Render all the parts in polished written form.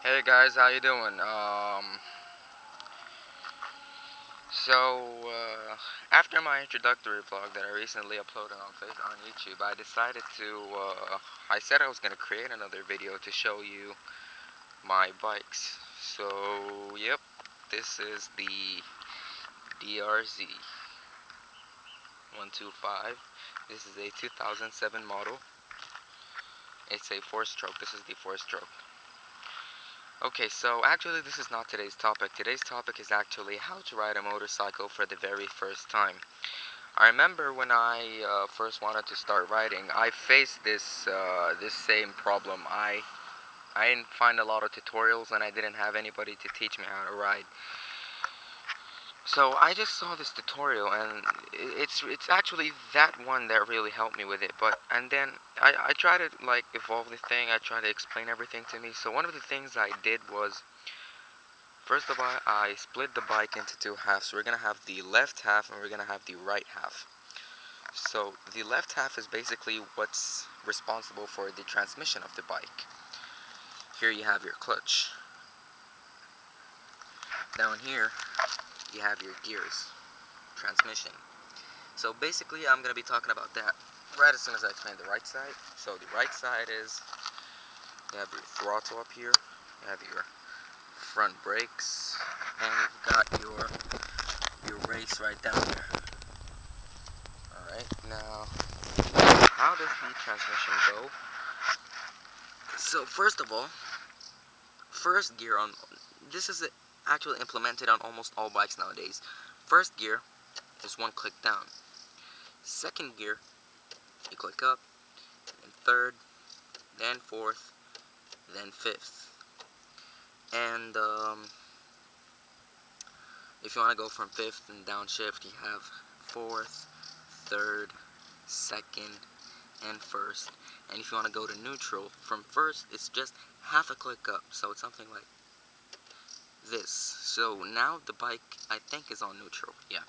Hey guys, how you doing? After my introductory vlog that I recently uploaded on YouTube, I decided I said I was gonna create another video to show you my bikes. So, yep, this is the DRZ 125. This is a 2007 model. It's a 4-stroke. This is the 4-stroke. Okay, so actually this is not today's topic. Today's topic is actually how to ride a motorcycle for the very first time. I remember when I first wanted to start riding, I faced this same problem. I didn't find a lot of tutorials and I didn't have anybody to teach me how to ride. So I just saw this tutorial and it's actually that one that really helped me with it. And then I tried to like evolve the thing. I tried to explain everything to me. So one of the things I did was, first of all, I split the bike into two halves. We're gonna have the left half and we're gonna have the right half. So the left half is basically what's responsible for the transmission of the bike. Here you have your clutch. Down here you have your gears, transmission. So basically I'm going to be talking about that right as soon as I explain the right side. So the right side is, you have your throttle up here, you have your front brakes, and you've got your brakes right down there. Alright, now how does the transmission go? So first of all, first gear on, this is actually implemented on almost all bikes nowadays. First gear is one click down. Second gear, you click up, then third, then fourth, then fifth. And if you want to go from fifth and downshift, you have fourth, third, second, and first. And if you want to go to neutral, from first, it's just half a click up. So it's something like this. So now the bike, I think, is on neutral. Yeah.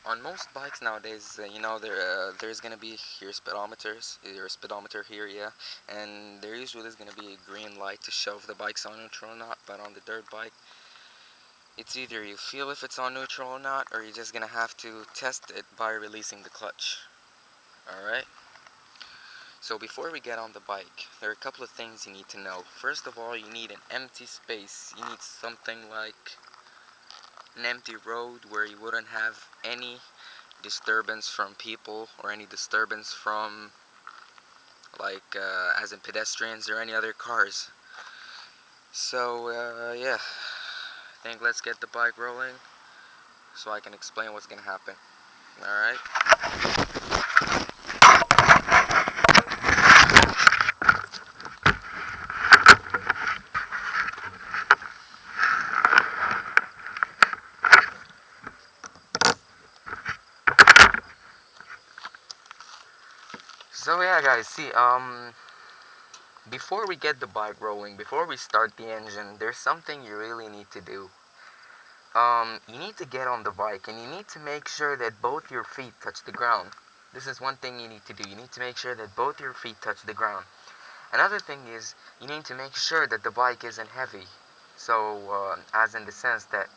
On most bikes nowadays, there's gonna be your speedometer here, yeah, and there usually is gonna be a green light to show if the bike's on neutral or not. But on the dirt bike, it's either you feel if it's on neutral or not, or you're just gonna have to test it by releasing the clutch. All right. So before we get on the bike, there are a couple of things you need to know. First of all, you need an empty space. You need something like an empty road where you wouldn't have any disturbance from people or any disturbance from as in pedestrians or any other cars. So yeah, I think let's get the bike rolling so I can explain what's gonna happen. Alright. So yeah guys, see, before we get the bike rolling, before we start the engine, there's something you really need to do. You need to get on the bike and you need to make sure that both your feet touch the ground. This is one thing you need to do. You need to make sure that both your feet touch the ground. Another thing is, you need to make sure that the bike isn't heavy. So, as in the sense that,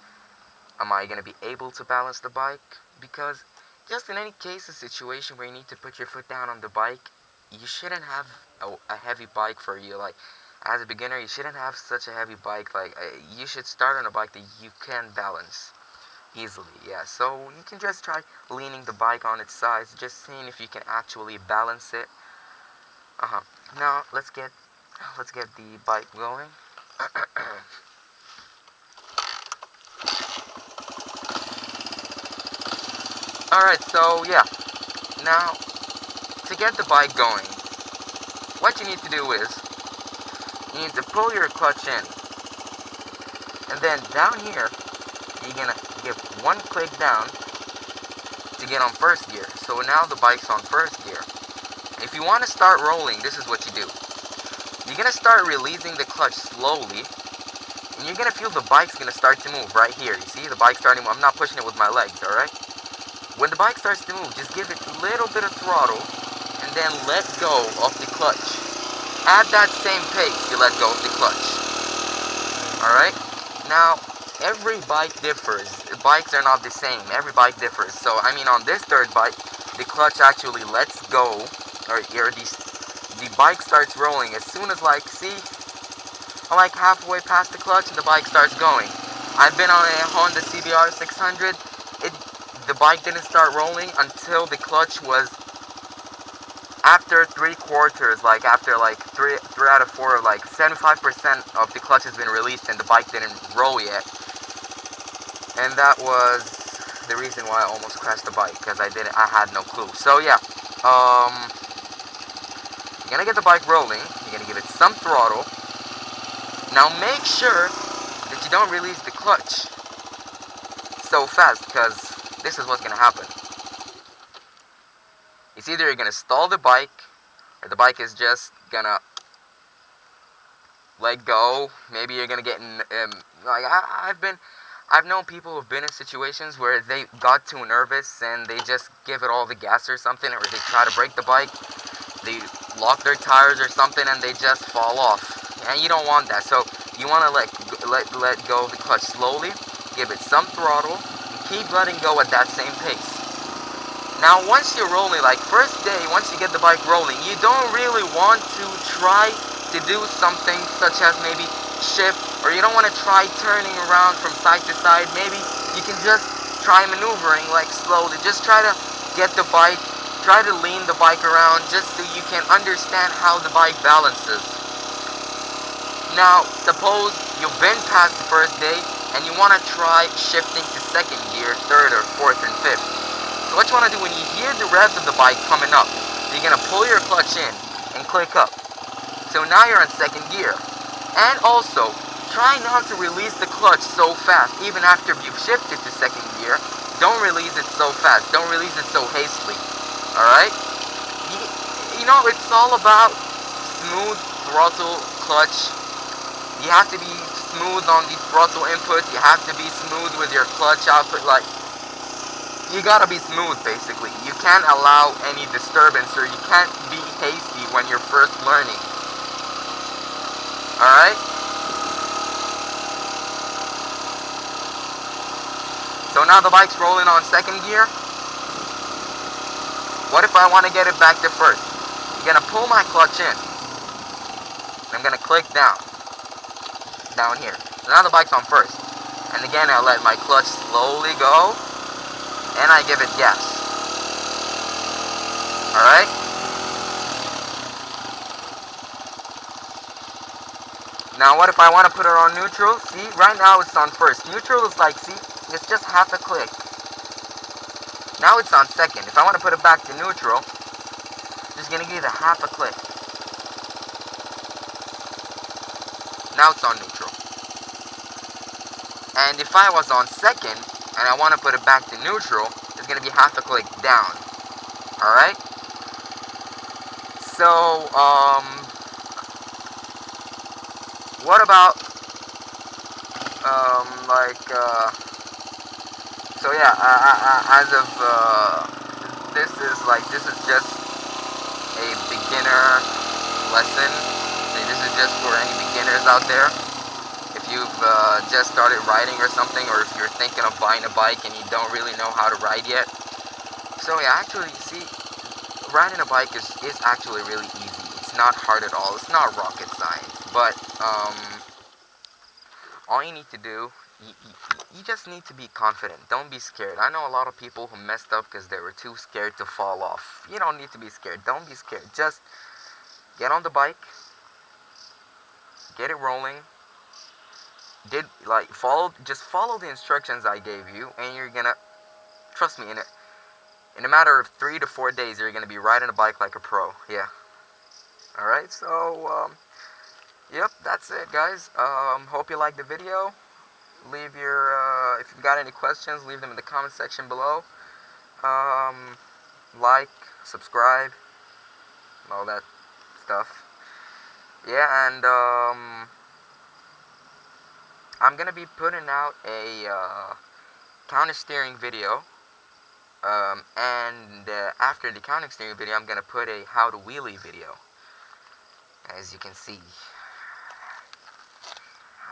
am I going to be able to balance the bike? Because just in any case, a situation where you need to put your foot down on the bike, you shouldn't have a heavy bike for you. Like, as a beginner, you shouldn't have such a heavy bike. You should start on a bike that you can balance easily. Yeah, so you can just try leaning the bike on its sides, just seeing if you can actually balance it. Now let's get the bike going. Alright, so yeah, now to get the bike going, what you need to do is, you need to pull your clutch in, and then down here, you're gonna give one click down to get on first gear. So now the bike's on first gear. If you want to start rolling, this is what you do. You're gonna start releasing the clutch slowly, and you're gonna feel the bike's gonna start to move right here. You see the bike starting to move. I'm not pushing it with my legs, alright? When the bike starts to move, just give it a little bit of throttle, and then let go of the clutch. At that same pace, you let go of the clutch. Alright? Now, every bike differs. Bikes are not the same. Every bike differs. So, I mean, on this third bike, the clutch actually lets go, or the bike starts rolling as soon as, like, see, I'm like halfway past the clutch and the bike starts going. I've been on a Honda CBR 600. The bike didn't start rolling until the clutch was after 3/4, like after like three out of 4, like 75% of the clutch has been released and the bike didn't roll yet. And that was the reason why I almost crashed the bike, because I had no clue. So yeah, you're gonna get the bike rolling. You're gonna give it some throttle. Now make sure that you don't release the clutch so fast, because this is what's gonna happen. It's either you're gonna stall the bike, or the bike is just gonna let go. Maybe you're gonna get in, like I've known people who've been in situations where they got too nervous and they just give it all the gas or something, or they try to brake the bike, they lock their tires or something, and they just fall off. And you don't want that. So you want to let go of the clutch slowly, give it some throttle, and keep letting go at that same pace. Now, once you're rolling, like first day, once you get the bike rolling, you don't really want to try to do something such as maybe shift, or you don't want to try turning around from side to side. Maybe you can just try maneuvering, like slowly. Just try to get the bike, try to lean the bike around, just so you can understand how the bike balances. Now, suppose you've been past the first day and you want to try shifting to second gear, third or fourth and fifth. So what you want to do when you hear the revs of the bike coming up, you're going to pull your clutch in and click up. So now you're in second gear. And also, try not to release the clutch so fast. Even after you've shifted to second gear, don't release it so fast. Don't release it so hastily. Alright? You know, it's all about smooth throttle, clutch. You have to be smooth on the throttle input. You have to be smooth with your clutch output. Like, you gotta be smooth, basically. You can't allow any disturbance, or you can't be hasty when you're first learning. Alright? So now the bike's rolling on second gear. What if I want to get it back to first? I'm gonna pull my clutch in. I'm gonna click down here. So now the bike's on first. And again, I let my clutch slowly go, and I give it gas. Alright? Now what if I want to put it on neutral? See, right now it's on first. Neutral is like, see, it's just half a click. Now it's on second. If I want to put it back to neutral, I'm just gonna give it a half a click. Now it's on neutral. And if I was on second and I want to put it back to neutral, it's gonna be half a click down. Alright? So, what about, so yeah, as of, this is just a beginner lesson. So this is just for any beginners out there. If you've just started riding or something, or if you're thinking of buying a bike and you don't really know how to ride yet. So yeah, actually, see, riding a bike is actually really easy. It's not hard at all. It's not rocket science. But all you need to do, you just need to be confident. Don't be scared. I know a lot of people who messed up because they were too scared to fall off. You don't need to be scared. Don't be scared. Just get on the bike, get it rolling. Just follow the instructions I gave you, and you're gonna, trust me, in a matter of 3 to 4 days, you're gonna be riding a bike like a pro. Yeah. All right. So, yep, that's it, guys. Hope you liked the video. Leave your, if you've got any questions, leave them in the comment section below. Like, subscribe, all that stuff. Yeah, and I'm gonna be putting out a counter steering video. And after the counter steering video, I'm gonna put a how to wheelie video. As you can see,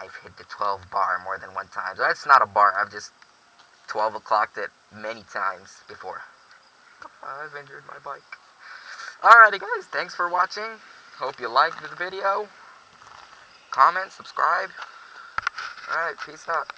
I've hit the 12 bar more than one time. So that's not a bar. I've just 12 o'clocked it many times before. I've injured my bike. Alrighty guys, thanks for watching. Hope you liked the video. Comment, subscribe. Alright, peace out.